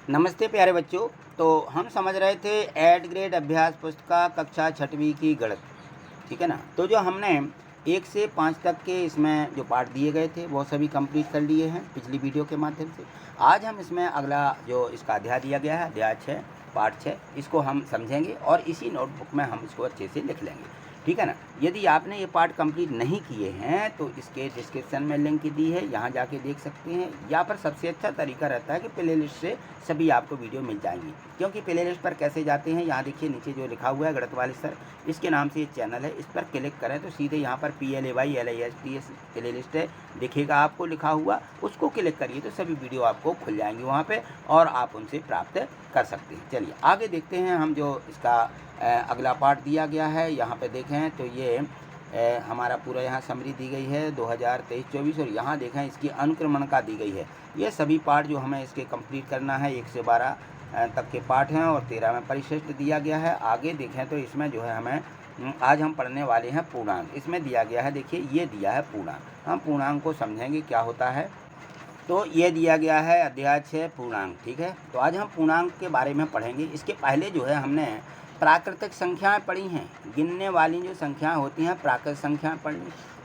नमस्ते प्यारे बच्चों। तो हम समझ रहे थे एड ग्रेड अभ्यास पुस्तिका कक्षा 6वीं की गणित, ठीक है ना। तो जो हमने 1 से 5 तक के इसमें जो पाठ दिए गए थे वो सभी कंप्लीट कर लिए हैं पिछली वीडियो के माध्यम से। आज हम इसमें अगला जो इसका अध्याय दिया गया है, अध्याय 6 पाठ 6, इसको हम समझेंगे और इसी नोटबुक में हम इसको अच्छे से लिख लेंगे, ठीक है ना। यदि आपने ये पाठ कंप्लीट नहीं किए हैं तो इसके डिस्क्रिप्शन में लिंक दी है, यहाँ जाके देख सकते हैं। या पर सबसे अच्छा तरीका रहता है कि प्ले लिस्ट से सभी आपको वीडियो मिल जाएंगी। क्योंकि प्ले लिस्ट पर कैसे जाते हैं, यहाँ देखिए नीचे जो लिखा हुआ है गणित वाले सर, इसके नाम से ये चैनल है, इस पर क्लिक करें तो सीधे यहाँ पर PLAYLIST प्ले लिस्ट है दिखेगा आपको लिखा हुआ, उसको क्लिक करिए तो सभी वीडियो आपको खुल जाएंगी वहाँ पे और आप उनसे प्राप्त कर सकते हैं। चलिए आगे देखते हैं हम जो इसका अगला पार्ट दिया गया है। यहाँ पे देखें तो ये हमारा पूरा यहाँ समरी दी गई है 2023-24 और यहाँ देखें इसकी अनुक्रमण का दी गई है। ये सभी पार्ट जो हमें इसके कंप्लीट करना है 1 से 12 तक के पार्ट हैं और 13 में परिशिष्ट दिया गया है। आगे देखें तो इसमें जो है हमें आज हम पढ़ने वाले हैं पूर्णांक। इसमें दिया गया है, देखिए ये दिया है पूर्णांक। हम पूर्णांक को समझेंगे क्या होता है। तो ये दिया गया है अध्याय 6 पूर्णांक, ठीक है। तो आज हम पूर्णांक के बारे में पढ़ेंगे। इसके पहले जो है हमने प्राकृतिक संख्याएं पढ़ी हैं, गिनने वाली जो संख्याएं होती हैं प्राकृतिक संख्याएं पढ़ी,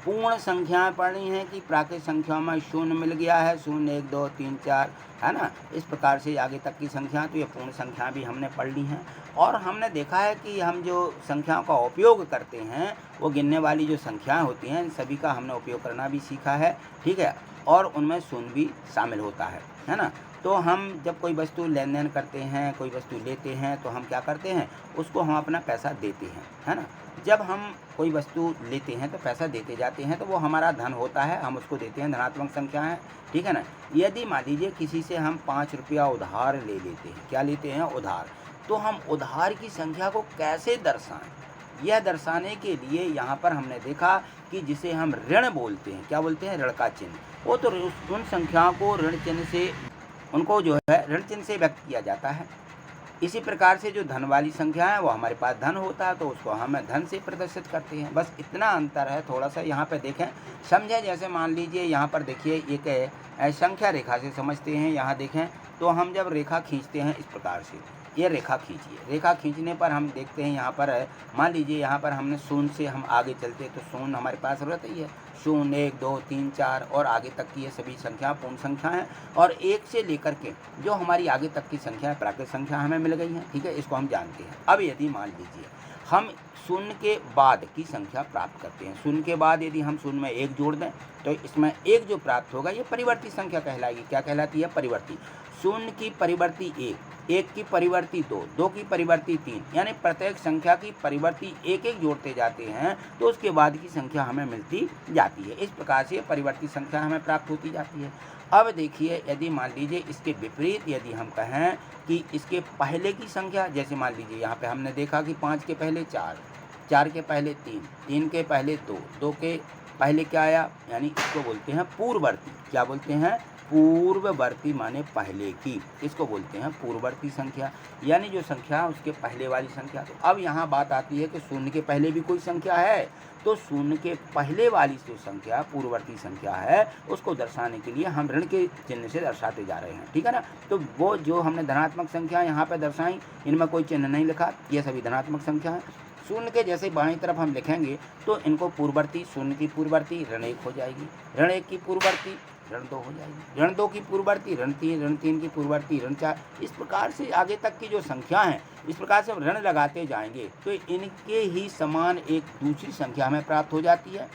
पूर्ण संख्याएं पढ़ी हैं कि प्राकृतिक संख्याओं में शून्य मिल गया है, 0 1 2 3 4, है ना। इस प्रकार से आगे तक की संख्या, तो ये पूर्ण संख्याएं भी हमने पढ़ ली हैं। और हमने देखा है कि हम जो संख्याओं का उपयोग करते हैं वो गिनने वाली जो संख्याएं होती हैं इन सभी का हमने उपयोग करना भी सीखा है, ठीक है। और उनमें शून्य भी शामिल होता है ना। तो हम जब कोई वस्तु लेन देन करते हैं, कोई वस्तु लेते हैं तो हम क्या करते हैं, उसको हम अपना पैसा देते हैं, है ना। जब हम कोई वस्तु लेते हैं तो पैसा देते जाते हैं तो वो हमारा धन होता है, हम उसको देते हैं, धनात्मक संख्या है, ठीक है ना। यदि मान लीजिए किसी से हम 5 रुपया उधार ले लेते हैं, क्या लेते हैं, उधार, तो हम उधार की संख्या को कैसे दर्शाएं। यह दर्शाने के लिए यहाँ पर हमने देखा कि जिसे हम ऋण बोलते हैं, क्या बोलते हैं, ऋण का चिन्ह, वो तो उन संख्याओं को ऋण चिन्ह से, उनको जो है ऋण चिन्ह से व्यक्त किया जाता है। इसी प्रकार से जो धन वाली संख्या है वो हमारे पास धन होता है तो उसको हम धन से प्रदर्शित करते हैं। बस इतना अंतर है थोड़ा सा। यहाँ पे देखें, समझें, जैसे मान लीजिए यहाँ पर देखिए एक संख्या रेखा से समझते हैं। यहाँ देखें तो हम जब रेखा खींचते हैं इस प्रकार से, ये रेखा खींचिए, रेखा खींचने पर हम देखते हैं यहाँ पर मान लीजिए यहाँ पर हमने 0 से हम आगे चलते तो 0 हमारे पास रहता ही है, 0 1 2 3 4 और आगे तक की ये सभी संख्या पूर्ण संख्या हैं। और 1 से लेकर के जो हमारी आगे तक की संख्या है प्राकृतिक संख्या हमें मिल गई है, ठीक है, इसको हम जानते हैं। अब यदि मान लीजिए हम 0 के बाद की संख्या प्राप्त करते हैं, 0 के बाद यदि हम 0 में 1 जोड़ दें तो इसमें 1 जो प्राप्त होगा ये परिवर्ती संख्या कहलाएगी। क्या कहलाती है, परिवर्ती। 0 की परिवर्ती 1 की परिवर्ती 2, 2 की परिवर्ती 3, यानी प्रत्येक संख्या की परिवर्ती 1 जोड़ते जाते हैं तो उसके बाद की संख्या हमें मिलती जाती है। इस प्रकार से परिवर्ती संख्या हमें प्राप्त होती जाती है। अब देखिए यदि मान लीजिए इसके विपरीत यदि हम कहें कि इसके पहले की संख्या, जैसे मान लीजिए यहाँ पे हमने देखा कि 5 के पहले 4, 4 के पहले 3, 3 के पहले 2, 2 के पहले क्या आया, यानी इसको बोलते हैं पूर्ववर्ती। क्या बोलते हैं, पूर्ववर्ती माने पहले की, इसको बोलते हैं पूर्ववर्ती संख्या, यानी जो संख्या उसके पहले वाली संख्या। तो अब यहाँ बात आती है कि 0 के पहले भी कोई संख्या है, तो 0 के पहले वाली जो संख्या पूर्ववर्ती संख्या है उसको दर्शाने के लिए हम ऋण के चिन्ह से दर्शाते जा रहे हैं, ठीक है ना। तो वो जो हमने धनात्मक संख्या यहाँ पे दर्शाई, इनमें कोई चिन्ह नहीं लिखा, ये सभी धनात्मक संख्या है। 0 के जैसे बाईं तरफ हम लिखेंगे तो इनको पूर्ववर्ती, 0 की पूर्ववर्ती ऋण 1 हो जाएगी, ऋण 1 की पूर्ववर्ती ऋण 2 हो जाएगी, ऋण 2 की पूर्ववर्ती ऋण 3, ऋण 3 की पूर्ववर्ती ऋण 4। इस प्रकार से आगे तक की जो संख्या है इस प्रकार से ऋण लगाते जाएंगे तो इनके ही समान एक दूसरी संख्या हमें प्राप्त हो जाती है,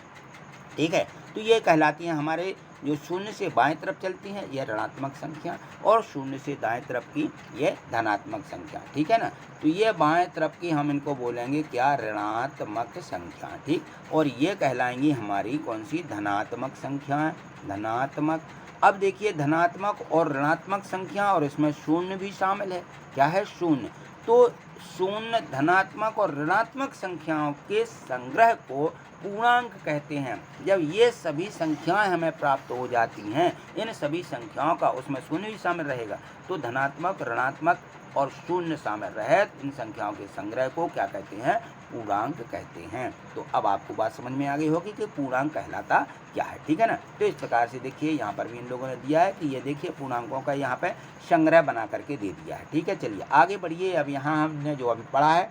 ठीक है। तो ये कहलाती हैं हमारे जो 0 से बाएं तरफ चलती हैं यह ऋणात्मक संख्या और 0 से दाएं तरफ की ये धनात्मक संख्या, ठीक है ना। तो ये बाएं तरफ की हम इनको बोलेंगे क्या, ऋणात्मक संख्या, ठीक। और ये कहलाएंगी हमारी कौन सी, धनात्मक संख्याएं, धनात्मक। अब देखिए धनात्मक और ऋणात्मक संख्या और इसमें शून्य भी शामिल है। क्या है, शून्य। तो शून्य, धनात्मक और ऋणात्मक संख्याओं के संग्रह को पूर्णांक कहते हैं। जब ये सभी संख्याएं हमें प्राप्त हो जाती हैं, इन सभी संख्याओं का, उसमें शून्य भी शामिल रहेगा, तो धनात्मक, ऋणात्मक और शून्य शामिल रहे, इन संख्याओं के संग्रह को क्या कहते हैं? पूर्णांक कहते हैं। तो अब आपको बात समझ में आ गई होगी कि पूर्णांक कहलाता क्या है, ठीक है ना। तो इस प्रकार से देखिए यहाँ पर भी इन लोगों ने दिया है कि ये देखिए पूर्णांकों का यहाँ पे संग्रह बना करके दे दिया है, ठीक है। चलिए आगे बढ़िए। अब यहाँ हमने जो अभी पढ़ा है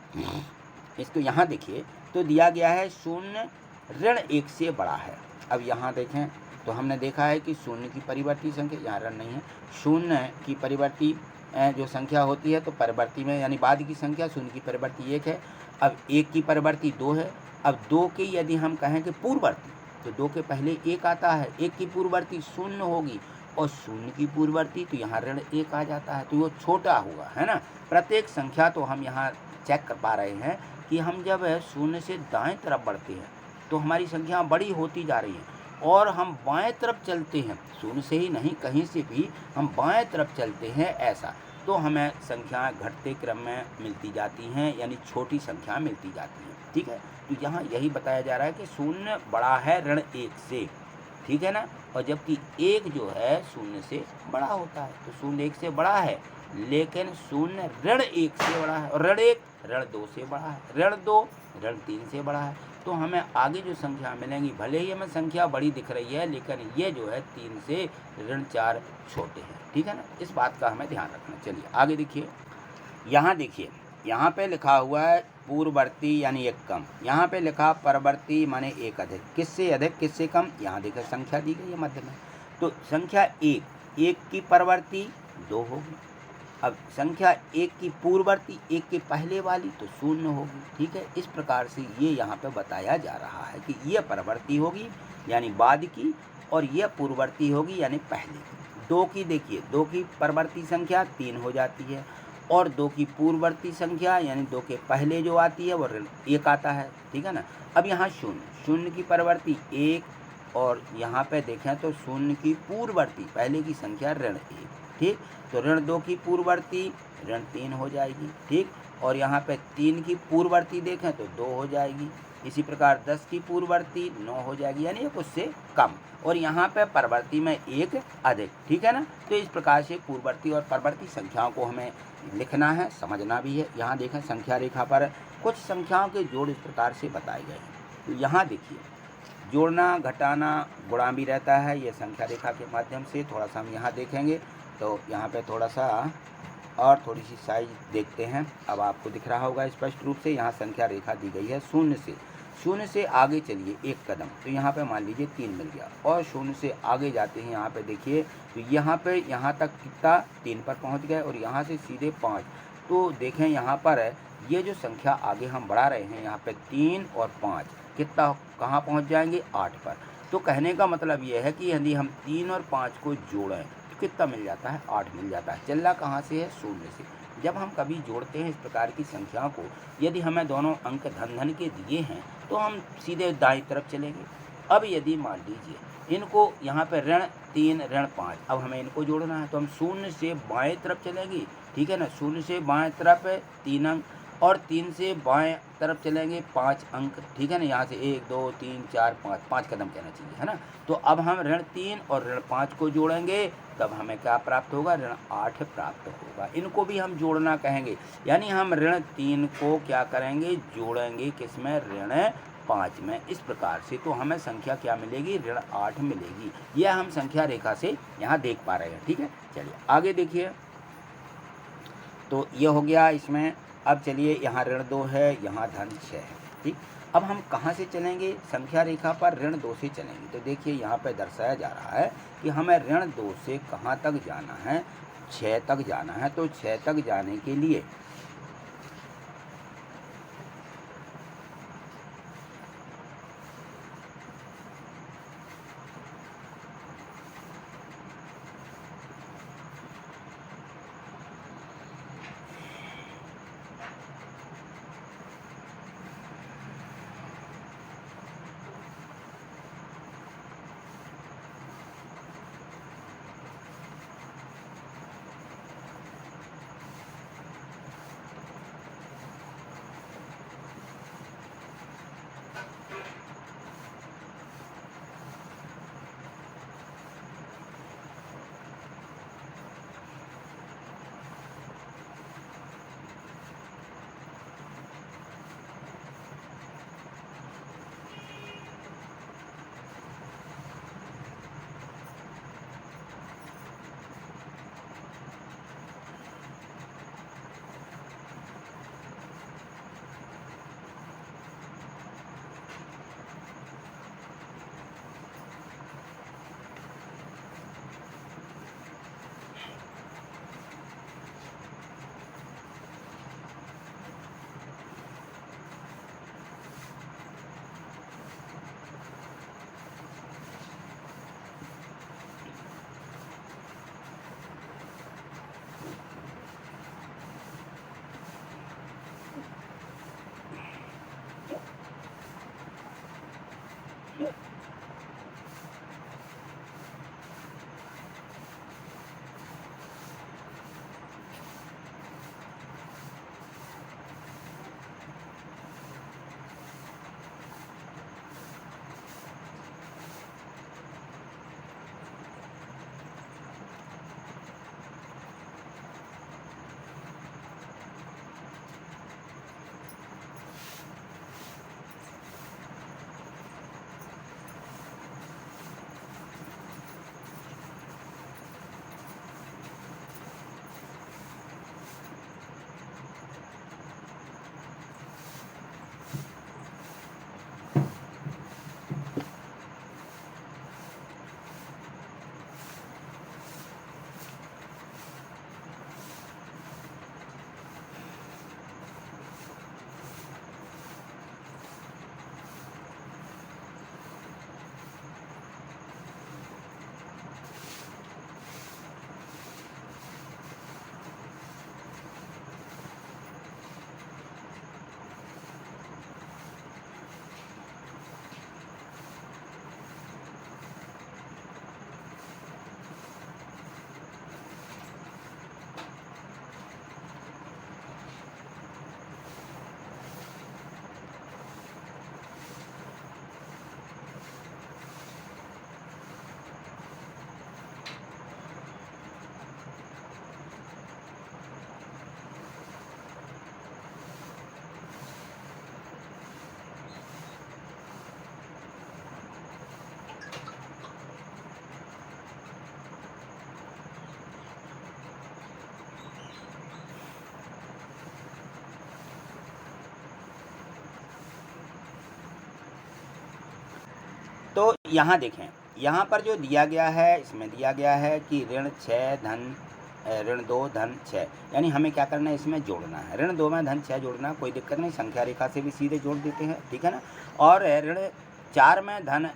इसको यहाँ देखिए, तो दिया गया है शून्य ऋण 1 से बड़ा है। अब यहाँ देखें तो हमने देखा है कि शून्य की परिवर्ती संख्या, यहाँ ऋण नहीं है, शून्य की परिवर्ती जो संख्या होती है तो परिवर्ती में यानी बाद की संख्या, शून्य की परिवर्ती 1 है। अब 1 की परिवर्ती 2 है। अब 2 की यदि हम कहें कि पूर्ववर्ती, तो 2 के पहले 1 आता है, 1 की पूर्ववर्ती 0 होगी और 0 की पूर्ववर्ती तो यहाँ ऋण 1 आ जाता है, तो वो छोटा हुआ है ना। प्रत्येक संख्या तो हम यहाँ चेक कर पा रहे हैं कि हम जब 0 से दाएं तरफ बढ़ते हैं तो हमारी संख्या बड़ी होती जा रही है, और हम बाएं तरफ चलते हैं, 0 से ही नहीं कहीं से भी हम बाएं तरफ चलते हैं ऐसा, तो हमें संख्याएं घटते क्रम में मिलती जाती हैं, यानी छोटी संख्या मिलती जाती हैं, ठीक है। तो यहाँ यही बताया जा रहा है कि 0 बड़ा है ऋण 1 से, ठीक है ना, और जबकि 1 जो है 0 से बड़ा होता है, तो 0 1 से बड़ा है, लेकिन 0 ऋण 1 से बड़ा है, और ऋण 1 ऋण 2 से बड़ा है, ऋण 2 ऋण 3 से बड़ा है। तो हमें आगे जो संख्या मिलेंगी, भले ही हमें संख्या बड़ी दिख रही है, लेकिन ये जो है 3 से ऋण 4 छोटे हैं, ठीक है ना। इस बात का हमें ध्यान रखना। चलिए आगे देखिए, यहाँ देखिए, यहाँ पे लिखा हुआ है पूर्ववर्ती यानी 1 कम, यहाँ पे लिखा परवर्ती माने 1 अधिक। किससे अधिक किससे कम? यहाँ देखिए संख्या दी गई है मध्य में, तो संख्या 1 की परवर्ती 2 होगी। अब संख्या 1 की पूर्ववर्ती 1 के पहले वाली तो 0 होगी, ठीक है। इस प्रकार से ये यहाँ पे बताया जा रहा है कि ये परवर्ती होगी यानी बाद की, और यह पूर्ववर्ती होगी यानी पहले की। 2 की देखिए, 2 की परवर्ती संख्या 3 हो जाती है, और 2 की पूर्ववर्ती संख्या यानी 2 के पहले जो आती है वो ऋण 1 आता है, ठीक है ना। अब यहाँ 0 की परवर्ती 1, और यहाँ पे देखें तो 0 की पूर्ववर्ती पहले की संख्या ऋण 1, ठीक। तो ऋण 2 की पूर्ववर्ती ऋण 3 हो जाएगी, ठीक। और यहाँ पे 3 की पूर्ववर्ती देखें तो 2 हो जाएगी। इसी प्रकार 10 की पूर्ववर्ती 9 हो जाएगी, यानी एक उससे कम, और यहाँ पे परवर्ती में 1 अधिक, ठीक है ना। तो इस प्रकार से पूर्ववर्ती और परवर्ती संख्याओं को हमें लिखना है, समझना भी है। यहाँ देखें संख्या रेखा पर कुछ संख्याओं के जोड़ इस प्रकार से बताए गए हैं। तो यहाँ देखिए, जोड़ना, घटाना, गुणा भी रहता है, ये संख्या रेखा के माध्यम से थोड़ा सा हम यहाँ देखेंगे। तो यहाँ पे थोड़ा सा और थोड़ी सी साइज देखते हैं। अब आपको दिख रहा होगा स्पष्ट रूप से, यहाँ संख्या रेखा दी गई है 0 से आगे चलिए 1 कदम, तो यहाँ पे मान लीजिए 3 मिल गया, और 0 से आगे जाते हैं यहाँ पे देखिए, तो यहाँ पे यहाँ तक कितना 3 पर पहुँच गए, और यहाँ से सीधे 5। तो देखें यहाँ पर ये जो संख्या आगे हम बढ़ा रहे हैं, यहाँ पे 3 और 5 कितना कहाँ पहुँच जाएंगे? 8 पर। तो कहने का मतलब ये है कि यदि हम 3 और 5 को जोड़ें तो कितना मिल जाता है? 8 मिल जाता है। चल रहा कहाँ से है? 0 से। जब हम कभी जोड़ते हैं इस प्रकार की संख्याओं को, यदि हमें दोनों अंक धन धन के दिए हैं तो हम सीधे दाईं तरफ चलेंगे। अब यदि मान लीजिए इनको यहाँ पे ऋण 3 ऋण 5, अब हमें इनको जोड़ना है, तो हम 0 से बाएं तरफ चलेंगे, ठीक है ना। 0 से बाएं तरफ 3 अंक, और 3 से बाएं तरफ चलेंगे 5 अंक, ठीक है ना। यहाँ से 1 2 3 4 5 कदम कहना चाहिए, है ना। तो अब हम ऋण 3 और ऋण 5 को जोड़ेंगे, तब हमें क्या प्राप्त होगा? ऋण 8 प्राप्त होगा। इनको भी हम जोड़ना कहेंगे, यानी हम ऋण 3 को क्या करेंगे? जोड़ेंगे किसमें? ऋण 5 में। इस प्रकार से तो हमें संख्या क्या मिलेगी? ऋण 8 मिलेगी। यह हम संख्या रेखा से यहाँ देख पा रहे हैं, ठीक है। चलिए आगे देखिए, तो ये हो गया इसमें। अब चलिए यहाँ ऋण 2 है, यहाँ धन 6 है, ठीक। अब हम कहाँ से चलेंगे? संख्या रेखा पर ऋण 2 से चलेंगे। तो देखिए यहाँ पे दर्शाया जा रहा है कि हमें ऋण 2 से कहाँ तक जाना है? 6 तक जाना है। तो 6 तक जाने के लिए यहाँ देखें, यहाँ पर जो दिया गया है, इसमें दिया गया है कि ऋण 6 धन ऋण 2 धन 6, यानी हमें क्या करना है, इसमें जोड़ना है। ऋण 2 में धन 6 जोड़ना, कोई दिक्कत नहीं, संख्या रेखा से भी सीधे जोड़ देते हैं, ठीक है ना। और ऋण 4 में धन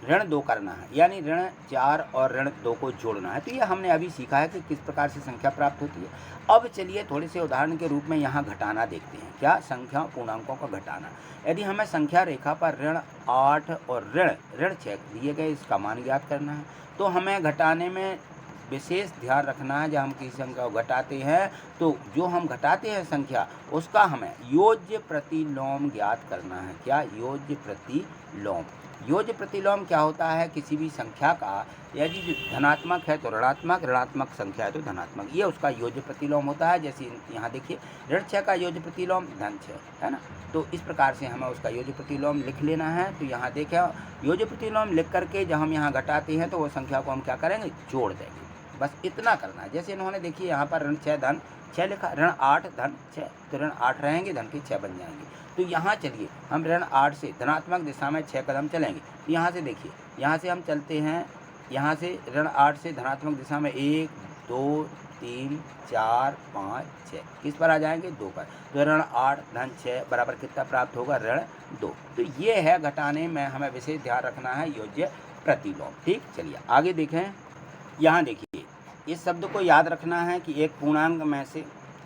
ऋण 2 करना है, यानी ऋण 4 और ऋण 2 को जोड़ना है। तो ये हमने अभी सीखा है कि किस प्रकार से संख्या प्राप्त होती है। अब चलिए थोड़े से उदाहरण के रूप में यहाँ घटाना देखते हैं। क्या? संख्या पूर्णांकों का घटाना। यदि हमें संख्या रेखा पर ऋण 8 और ऋण 6 दिए गए, इसका मान ज्ञात करना है, तो हमें घटाने में विशेष ध्यान रखना है। जब हम किसी संख्या को घटाते हैं तो जो हम घटाते हैं संख्या, उसका हमें योज्य प्रतिलोम ज्ञात करना है। क्या? योज्य प्रतिलोम। योज्य प्रतिलोम क्या होता है? किसी भी संख्या का यदि धनात्मक है तो ऋणात्मक, ऋणात्मक संख्या है तो धनात्मक, ये उसका योज्य प्रतिलोम होता है। जैसे यहाँ देखिए, ऋण 6 का योज्य प्रतिलोम धन 6 है ना। तो इस प्रकार से हमें उसका योज्य प्रतिलोम लिख लेना है। तो यहाँ देखें, योज्य प्रतिलोम लिख करके जब हम यहाँ घटाते हैं तो वो संख्या को हम क्या करेंगे? जोड़ देंगे। बस इतना करना है। जैसे इन्होंने देखिए यहाँ पर ऋण 6 धन 6 लिखा, ऋण 8 धन 6, तो ऋण 8 रहेंगे, धन के 6 बन जाएंगे। तो यहाँ चलिए हम ऋण 8 से धनात्मक दिशा में 6 कदम चलेंगे। तो यहाँ से देखिए, यहाँ से हम चलते हैं, यहाँ से ऋण 8 से धनात्मक दिशा में 1 2 3 4 5 6, किस पर आ जाएंगे? 2 पर। तो ऋण 8 धन 6 बराबर कितना प्राप्त होगा? ऋण 2। तो ये है घटाने में हमें विशेष ध्यान रखना है, योज्य प्रतिलोम। ठीक, चलिए आगे देखें। यहाँ देखिए, इस शब्द को याद रखना है कि एक पूर्णांक में से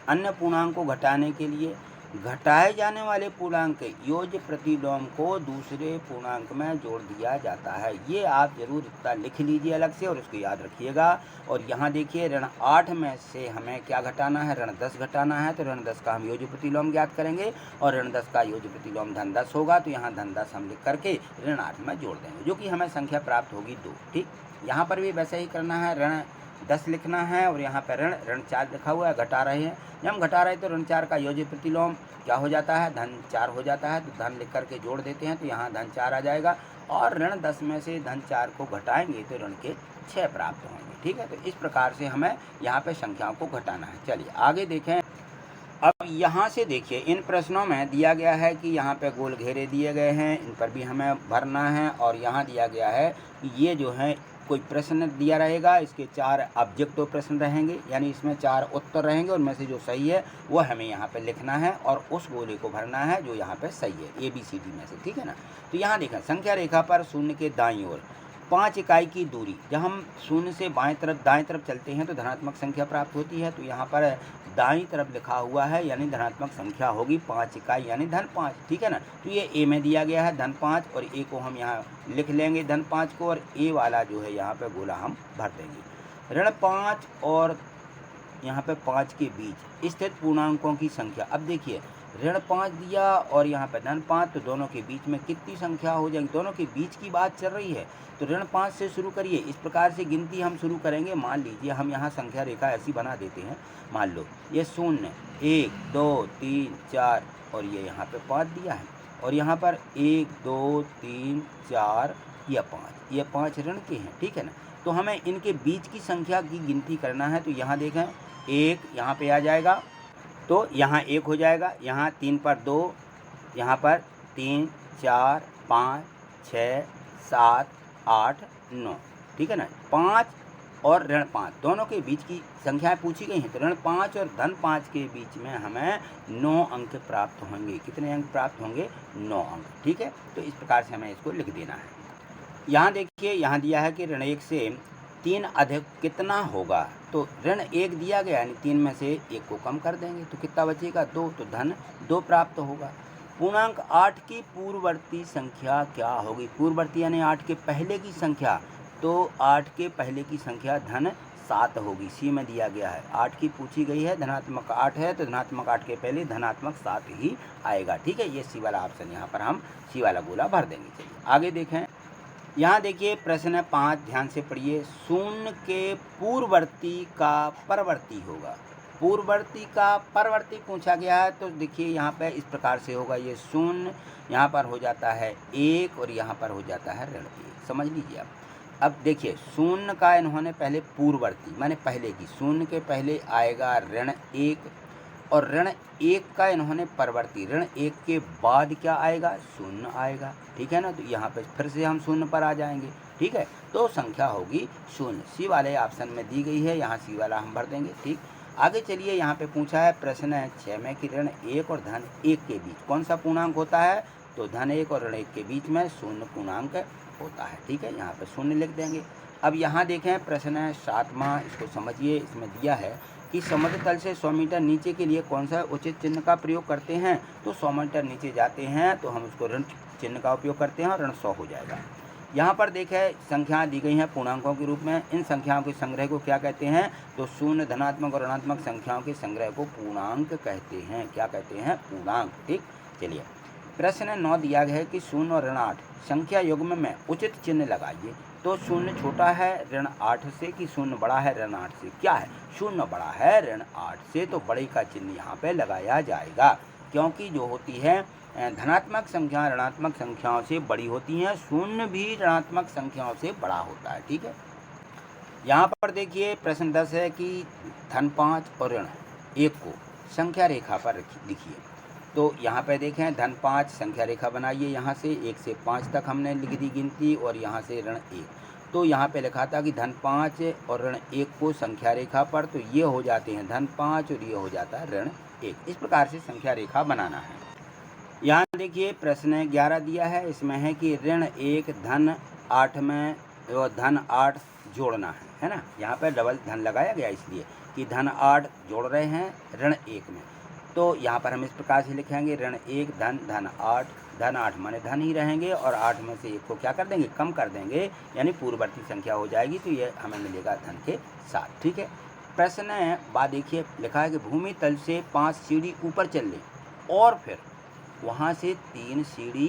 अन्य पूर्णांक को घटाने के लिए घटाए जाने वाले पूर्णांक के योज्य प्रतिलोम को दूसरे पूर्णांक में जोड़ दिया जाता है। ये आप जरूर इतना लिख लीजिए अलग से और इसको याद रखिएगा। और यहाँ देखिए, ऋण 8 में से हमें क्या घटाना है? ऋण 10 घटाना है। तो ऋण 10 का हम योज्य प्रतिलोम ज्ञात करेंगे और ऋण 10 का योज्य प्रतिलोम धन 10 होगा। तो यहाँ धन 10 हम लिख करके ऋण 8 में जोड़ देंगे, जो कि हमें संख्या प्राप्त होगी 2। ठीक, यहाँ पर भी वैसे ही करना है, ऋण 10 लिखना है और यहाँ पर ऋण 4 लिखा हुआ है, घटा रहे हैं। जब हम घटा रहे हैं तो ऋण 4 का योज्य प्रतिलोम क्या हो जाता है? धन 4 हो जाता है। तो धन लिख करके जोड़ देते हैं, तो यहाँ धन 4 आ जाएगा। और ऋण 10 में से धन 4 को घटाएंगे तो ऋण के 6 प्राप्त होंगे। ठीक है, तो इस प्रकार से हमें यहाँ पे संख्याओं को घटाना है। चलिए आगे देखें। अब यहाँ से देखिए, इन प्रश्नों में दिया गया है कि यहाँ पे गोल घेरे दिए गए हैं, इन पर भी हमें भरना है। और यहाँ दिया गया है कि ये जो है कोई प्रश्न दिया रहेगा, इसके 4 ऑब्जेक्टिव प्रश्न रहेंगे, यानी इसमें 4 उत्तर रहेंगे, उनमें से जो सही है वो हमें यहाँ पे लिखना है और उस गोले को भरना है जो यहाँ पे सही है, ABCD में से। ठीक है ना। तो यहाँ देखें, संख्या रेखा पर शून्य के दाईं ओर 5 इकाई की दूरी, जब हम शून्य से दाएं तरफ चलते हैं तो धनात्मक संख्या प्राप्त होती है। तो यहाँ पर दाईं तरफ लिखा हुआ है, यानी धनात्मक संख्या होगी 5 इकाई, यानी धन 5। ठीक है ना। तो ये A में दिया गया है धन 5, और A को हम यहाँ लिख लेंगे धन 5 को, और A वाला जो है यहाँ पे गोला हम भर देंगे। ऋण 5 और यहाँ पे 5 के बीच स्थित पूर्णांकों की संख्या। अब देखिए, ऋण 5 दिया और यहाँ पे धन 5, तो दोनों के बीच में कितनी संख्या हो जाएगी? दोनों के बीच की बात चल रही है, तो ऋण 5 से शुरू करिए। इस प्रकार से गिनती हम शुरू करेंगे। मान लीजिए हम यहाँ संख्या रेखा ऐसी बना देते हैं। मान लो ये 0 1 2 3 4 और ये यहाँ पे 5 दिया है, और यहाँ पर 1 2 3 4 या 5, ये 5 ऋण के हैं। ठीक है ना। तो हमें इनके बीच की संख्या की गिनती करना है। तो यहाँ देखें, 1 यहाँ पे आ जाएगा, तो यहाँ 1 हो जाएगा, यहाँ 3 पर 2, यहाँ पर 3 4 5 6 7 8 9। ठीक है ना। 5 और ऋण 5 दोनों के बीच की संख्याएं पूछी गई हैं। तो ऋण 5 और धन 5 के बीच में हमें 9 अंक प्राप्त होंगे। कितने अंक प्राप्त होंगे? 9 अंक। ठीक है, तो इस प्रकार से हमें इसको लिख देना है। यहाँ देखिए, यहाँ दिया है कि ऋण 1 से 3 अधिक कितना होगा? तो ऋण 1 दिया गया, यानी 3 में से 1 को कम कर देंगे, तो कितना बचेगा? 2। तो धन 2 प्राप्त होगा। पूर्णांक 8 की पूर्ववर्ती संख्या क्या होगी? पूर्ववर्ती यानी 8 के पहले की संख्या, तो 8 के पहले की संख्या धन 7 होगी। C में दिया गया है, 8 की पूछी गई है, धनात्मक 8 है, तो धनात्मक 8 के पहले धनात्मक 7 ही आएगा। ठीक है, ये C वाला ऑप्शन, यहाँ पर हम C वाला गोला भर देंगे। चलिए आगे देखें। यहाँ देखिए प्रश्न 5, ध्यान से पढ़िए। शून्य के पूर्ववर्ती का परवर्ती होगा। पूर्ववर्ती का परवर्ती पूछा गया है, तो देखिए यहाँ पे इस प्रकार से होगा। ये शून्य यहाँ पर हो जाता है 1 और यहाँ पर हो जाता है ऋण 1। समझ लीजिए आप। अब देखिए, शून्य का इन्होंने पहले पूर्ववर्ती माने पहले की, शून्य के पहले आएगा ऋण 1, और ऋण 1 का इन्होंने परवर्ती, ऋण 1 के बाद क्या आएगा, शून्य आएगा, ठीक है ना। तो यहाँ पे फिर से हम शून्य पर आ जाएंगे, ठीक है। तो संख्या होगी शून्य, सी वाले ऑप्शन में दी गई है, यहाँ सी वाला हम भर देंगे, ठीक। आगे चलिए, यहाँ पे पूछा है प्रश्न 6 में कि ऋण 1 और धन 1 के बीच कौन सा पूर्णांक होता है। तो धन 1 और ऋण 1 के बीच में शून्य पूर्णांक होता है, ठीक है। यहाँ पे शून्य लिख देंगे। अब यहाँ देखें प्रश्न 7वां, इसको समझिए। इसमें दिया है कि समुद्र तल से 100 मीटर नीचे के लिए कौन सा उचित चिन्ह का प्रयोग करते हैं। तो 100 मीटर नीचे जाते हैं तो हम उसको ऋण चिन्ह का उपयोग करते हैं और ऋण 100 हो जाएगा। यहाँ पर देखें संख्याएं दी गई हैं पूर्णांकों के रूप में। इन संख्याओं के संग्रह को क्या कहते हैं। तो शून्य, धनात्मक और ऋणात्मक संख्याओं के संग्रह को पूर्णांक कहते हैं। क्या कहते हैं, पूर्णांक, ठीक। चलिए, प्रश्न 9 दिया गया है कि शून्य और ऋण 8 संख्या युग्म में उचित चिन्ह लगाइए। तो शून्य छोटा है ऋण 8 से कि शून्य बड़ा है ऋण 8 से। क्या है, शून्य बड़ा है ऋण 8 से, तो बड़े का चिन्ह यहाँ पे लगाया जाएगा, क्योंकि जो होती है धनात्मक संख्या ऋणात्मक संख्याओं से बड़ी होती हैं, शून्य भी ऋणात्मक संख्याओं से बड़ा होता है, ठीक है। यहाँ पर देखिए प्रश्न 10 है कि धन 5 और ऋण 1 को संख्या रेखा पर लिखिए। तो यहाँ पे देखें धन 5 संख्या रेखा बनाइए, यहाँ से 1 से 5 तक हमने लिख दी गिनती, और यहाँ से ऋण 1। तो यहाँ पे लिखा था कि धन 5 और ऋण 1 को संख्या रेखा पर, तो ये हो जाते हैं धन 5 और ये हो जाता है ऋण 1। इस प्रकार से संख्या रेखा बनाना है। यहाँ देखिए प्रश्न 11 दिया है, इसमें है कि ऋण 1 धन 8 में धन 8 जोड़ना है ना। यहाँ पर डबल धन लगाया गया इसलिए कि धन 8 जोड़ रहे हैं ऋण 1 में। तो यहाँ पर हम इस प्रकार से लिखेंगे ऋण 1 धन 8, धन 8 माने धन ही रहेंगे, और 8 में से 1 को क्या कर देंगे, कम कर देंगे, यानी पूर्ववर्ती संख्या हो जाएगी। तो ये हमें मिलेगा धन के साथ, ठीक है। प्रश्न बाद देखिए लिखा है कि भूमि तल से 5 सीढ़ी ऊपर चल लें और फिर वहाँ से 3 सीढ़ी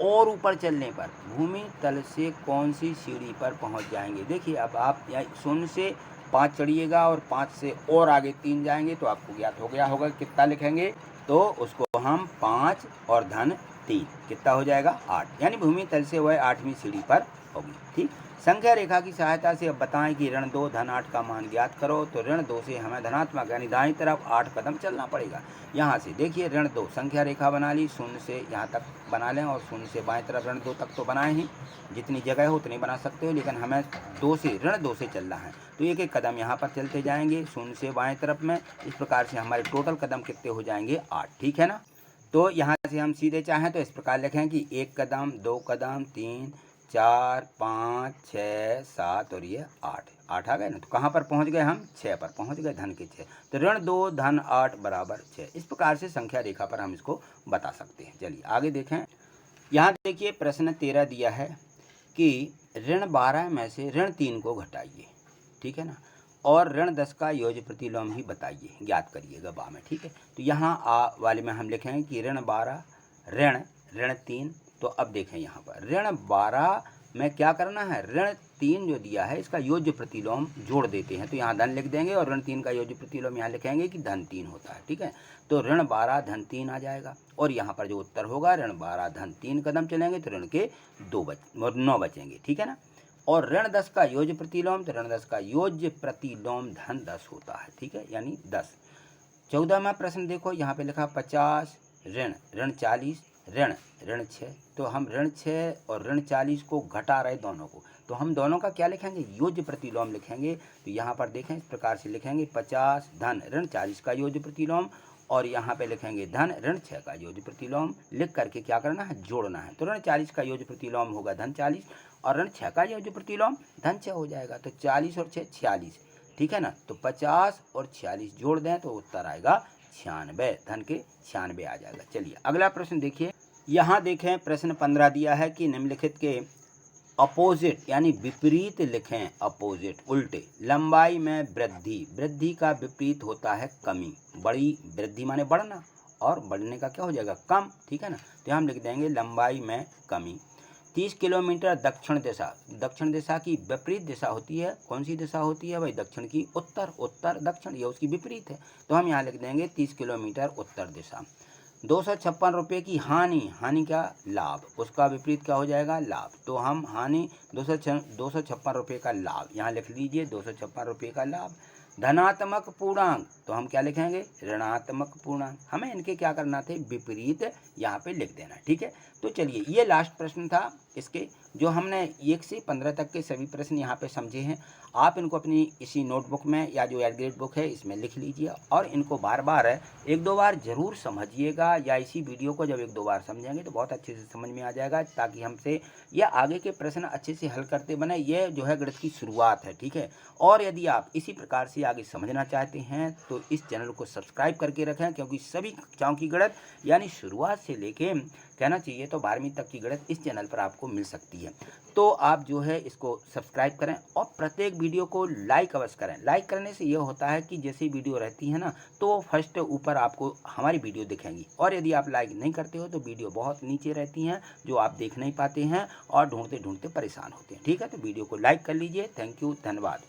और ऊपर चलने पर भूमि तल से कौन सी सीढ़ी पर पहुँच जाएंगे। देखिए अब आप शून्य से 5 चढ़िएगा और 5 से और आगे 3 जाएंगे, तो आपको ज्ञात हो गया होगा कितना लिखेंगे। तो उसको हम 5 और धन 3 कितना हो जाएगा, 8, यानी भूमि तल से वह 8वीं सीढ़ी पर होगी, ठीक। संख्या रेखा की सहायता से अब बताएं कि ऋण 2 धन 8 का मान ज्ञात करो। तो ऋण 2 से हमें धनात्मक यानी दाईं तरफ 8 कदम चलना पड़ेगा। यहाँ से देखिए ऋण 2 संख्या रेखा बना ली, शून्य से यहाँ तक बना लें, और शून्य से बाएं तरफ ऋण 2 तक तो बनाए ही, जितनी जगह हो उतनी बना सकते हो, लेकिन हमें ऋण 2 से चलना है। तो एक एक कदम यहाँ पर चलते जाएंगे शून्य से बाएं तरफ में। इस प्रकार से हमारे टोटल कदम कितने हो जाएंगे, 8, ठीक है ना। तो यहाँ से हम सीधे चाहें तो इस प्रकार लिखें कि 1 कदम 2 कदम 3 4 5 6 7 और ये 8 आ गए ना। तो कहाँ पर पहुँच गए हम, 6 पर पहुँच गए, धन के 6। तो ऋण 2 धन 8 बराबर 6। इस प्रकार से संख्या रेखा पर हम इसको बता सकते हैं। चलिए आगे देखें। यहाँ देखिए प्रश्न 13 दिया है कि ऋण 12 में से ऋण 3 को घटाइए, ठीक है ना, और ऋण 10 का योज्य प्रतिलोम ही बताइए, ज्ञात करिएगा बा में, ठीक है। तो यहाँ आ वाले में हम लिखेंगे कि ऋण 12 ऋण 3। तो अब देखें यहाँ पर ऋण 12 में क्या करना है, ऋण 3 जो दिया है इसका योज्य प्रतिलोम जोड़ देते हैं। तो यहाँ धन लिख देंगे और ऋण 3 का योज्य प्रतिलोम यहाँ लिखेंगे कि धन 3 होता है, ठीक है। तो ऋण 12 धन 3 आ जाएगा, और यहाँ पर जो उत्तर होगा ऋण 12 धन 3 कदम चलेंगे तो ऋण के 9 बचेंगे, ठीक है ना। और ऋण 10 का योज्य प्रतिलोम, तो ऋण 10 का योज्य प्रतिलोम धन 10 होता है, ठीक है, यानी 10। 14वां प्रश्न देखो, यहाँ पे लिखा 50 ऋण 40 ऋण 6। तो हम ऋण 6 और ऋण 40 को घटा रहे दोनों को, तो हम दोनों का क्या लिखेंगे, योज्य प्रतिलोम लिखेंगे। तो यहाँ पर देखें इस प्रकार से लिखेंगे 50 धन ऋण 40 का योज्य प्रतिलोम, और यहाँ पे लिखेंगे धन ऋण 6 का योज्य प्रतिलोम। लिख करके क्या करना है, जोड़ना है। तो ऋण 40 का योज्य प्रतिलोम होगा धन 40, और ऋण 6 का योज्य प्रतिलोम धन 6 हो जाएगा। तो 40 और 6 46, ठीक है ना। तो 50 और 46 जोड़ दें तो उत्तर आएगा 96, धन के 96 आ जाएगा। चलिए अगला प्रश्न देखिए। यहाँ देखें प्रश्न 15 दिया है कि निम्नलिखित के अपोजिट यानी विपरीत लिखें, अपोजिट उल्टे। लंबाई में वृद्धि का विपरीत होता है कमी। बड़ी वृद्धि माने बढ़ना, और बढ़ने का क्या हो जाएगा, कम, ठीक है ना। तो हम लिख देंगे लंबाई में कमी। 30 किलोमीटर दक्षिण दिशा की विपरीत दिशा होती है। कौन सी दिशा होती है भाई, दक्षिण की, उत्तर दक्षिण, ये उसकी विपरीत है। तो हम यहाँ लिख देंगे 30 किलोमीटर उत्तर दिशा। 256 रुपये की हानि क्या, लाभ, उसका विपरीत क्या हो जाएगा, लाभ। तो हम हानि 256 रुपये का लाभ यहाँ लिख लीजिए, 256 रुपये का लाभ। धनात्मक पूर्णांक, तो हम क्या लिखेंगे, ऋणात्मक पूर्णांक। हमें इनके क्या करना थे, विपरीत यहाँ पे लिख देना, ठीक है। तो चलिए ये लास्ट प्रश्न था इसके, जो हमने 1 से 15 तक के सभी प्रश्न यहाँ पे समझे हैं। आप इनको अपनी इसी नोटबुक में या जो एड ग्रेड बुक है इसमें लिख लीजिए और इनको बार बार 1-2 बार ज़रूर समझिएगा, या इसी वीडियो को जब 1-2 बार समझेंगे तो बहुत अच्छे से समझ में आ जाएगा, ताकि हमसे या आगे के प्रश्न अच्छे से हल करते बने। ये जो है गणित की शुरुआत है, ठीक है। और यदि आप इसी प्रकार से आगे समझना चाहते हैं तो इस चैनल को सब्सक्राइब करके रखें, क्योंकि सभी कक्षाओं की गणित यानी शुरुआत से लेके कहना चाहिए तो 12वीं तक की गणित इस चैनल पर आपको मिल सकती है। तो आप जो है इसको सब्सक्राइब करें और प्रत्येक वीडियो को लाइक अवश्य करें। लाइक करने से ये होता है कि जैसी वीडियो रहती है ना, तो फर्स्ट ऊपर आपको हमारी वीडियो दिखेंगी, और यदि आप लाइक नहीं करते हो तो वीडियो बहुत नीचे रहती हैं, जो आप देख नहीं पाते हैं और ढूंढते ढूंढते परेशान होते हैं, ठीक है। तो वीडियो को लाइक कर लीजिए। थैंक यू, धन्यवाद।